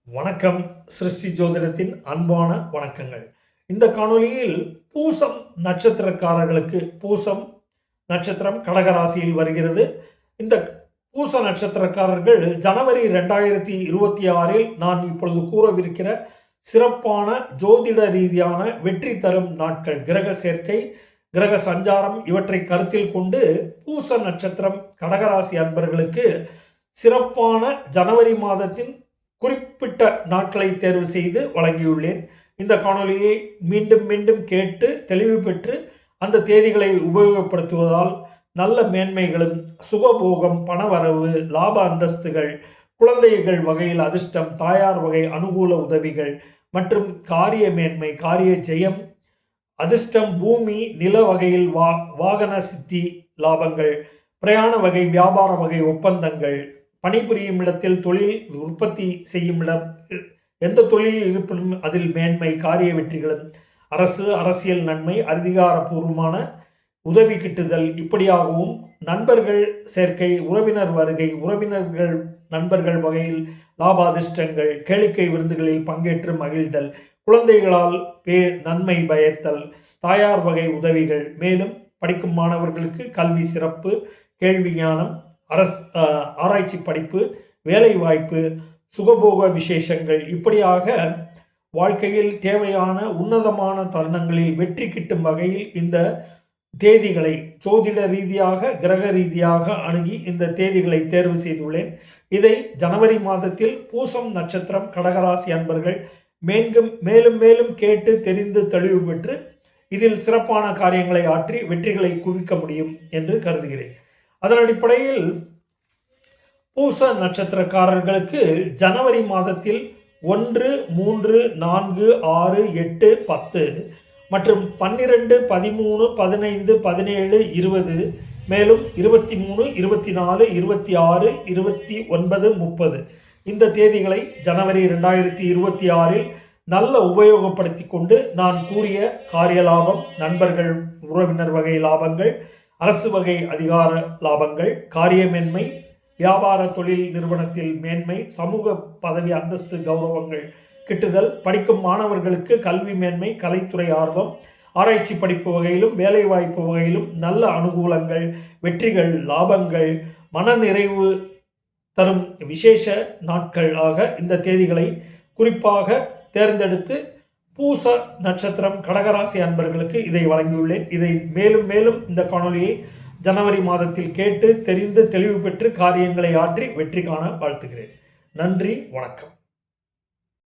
வணக்கம். சிருஷ்டி ஜோதிடத்தின் அன்பான வணக்கங்கள். இந்த காணொளியில் பூசம் நட்சத்திரக்காரர்களுக்கு பூசம் நட்சத்திரம் கடகராசியில் வருகிறது. இந்த பூச நட்சத்திரக்காரர்கள் ஜனவரி 2026 நான் இப்பொழுது கூறவிருக்கிற சிறப்பான ஜோதிட ரீதியான வெற்றி தரும் நாட்கள், கிரக சேர்க்கை, கிரக சஞ்சாரம் இவற்றை கருத்தில் கொண்டு பூச நட்சத்திரம் கடகராசி அன்பர்களுக்கு சிறப்பான ஜனவரி மாதத்தின் குறிப்பிட்ட நாட்களை தேர்வு செய்து வழங்கியுள்ளேன். இந்த காணொலியை மீண்டும் மீண்டும் கேட்டு தெளிவு பெற்று அந்த தேதிகளை உபயோகப்படுத்துவதால் நல்ல மேன்மைகளும், சுகபோகம், பணவரவு, லாப அந்தஸ்துகள், குழந்தைகள் வகையில் அதிர்ஷ்டம், தாயார் வகை அனுகூல உதவிகள் மற்றும் காரிய மேன்மை, காரிய ஜெயம், அதிர்ஷ்டம், பூமி, நில வகையில் வாகன சித்தி லாபங்கள், பிரயாண வகை, வியாபார வகை ஒப்பந்தங்கள், பணிபுரியும் இடத்தில், தொழில் உற்பத்தி செய்யும் இடம், எந்த தொழிலில் இருப்பினும் அதில் மேன்மை, காரிய வெற்றிகளும், அரசு, அரசியல் நன்மை, அதிகாரப்பூர்வமான உதவி கிட்டுதல், இப்படியாகவும் நண்பர்கள் சேர்க்கை, உறவினர் வருகை, உறவினர்கள் நண்பர்கள் வகையில் லாபாதிர்ஷ்டங்கள், கேளிக்கை விருந்துகளில் பங்கேற்று மகிழ்தல், குழந்தைகளால் நன்மை பயத்தல், தாயார் வகை உதவிகள், மேலும் படிக்கும் மாணவர்களுக்கு கல்வி சிறப்பு, கேள்வி ஞானம், ஆராய்ச்சி படிப்பு, வேலை வாய்ப்பு, சுகபோக விசேஷங்கள், இப்படியாக வாழ்க்கையில் தேவையான உன்னதமான தருணங்களில் வெற்றி கிட்டும் வகையில் இந்த தேதிகளை ஜோதிட ரீதியாக, கிரக ரீதியாக அணுகி இந்த தேதிகளை தேர்வு செய்துள்ளேன். இதை ஜனவரி மாதத்தில் பூசம் நட்சத்திரம் கடகராசி அன்பர்கள் மேலும் மேலும் கேட்டு தெரிந்து தெளிவு பெற்று இதில் சிறப்பான காரியங்களை ஆற்றி வெற்றிகளை குவிக்க முடியும் என்று கருதுகிறேன். அதன் அடிப்படையில் பூச நட்சத்திரக்காரர்களுக்கு ஜனவரி மாதத்தில் 1, 3, 4, 6, 8, 10 மற்றும் 12, 13, 15, 17, 20 மேலும் 23, 24, 26, 29, 30 இந்த தேதிகளை ஜனவரி 2026 நல்ல உபயோகப்படுத்தி கொண்டு நான் கூறிய காரிய லாபம், நண்பர்கள் உறவினர் வகை லாபங்கள், அரசு வகை அதிகார லாபங்கள், காரியமேன்மை, வியாபார தொழில் நிறுவனத்தில் மேன்மை, சமூக பதவி அந்தஸ்து கௌரவங்கள் கிட்டுதல், படிக்கும் மாணவர்களுக்கு கல்வி மேன்மை, கலைத்துறை ஆர்வம், ஆராய்ச்சி படிப்பு வகையிலும் வேலைவாய்ப்பு வகையிலும் நல்ல அனுகூலங்கள், வெற்றிகள், லாபங்கள், மன நிறைவு தரும் விசேஷ நாட்கள் ஆக இந்த தேதிகளை குறிப்பாக தேர்ந்தெடுத்து பூச நட்சத்திரம் கடகராசி அன்பர்களுக்கு இதை வழங்கியுள்ளேன். இதை மேலும் மேலும் இந்த காணொலியை ஜனவரி மாதத்தில் கேட்டு தெரிந்து தெளிவு பெற்று காரியங்களை ஆற்றி வெற்றி காண வாழ்த்துகிறேன். நன்றி, வணக்கம்.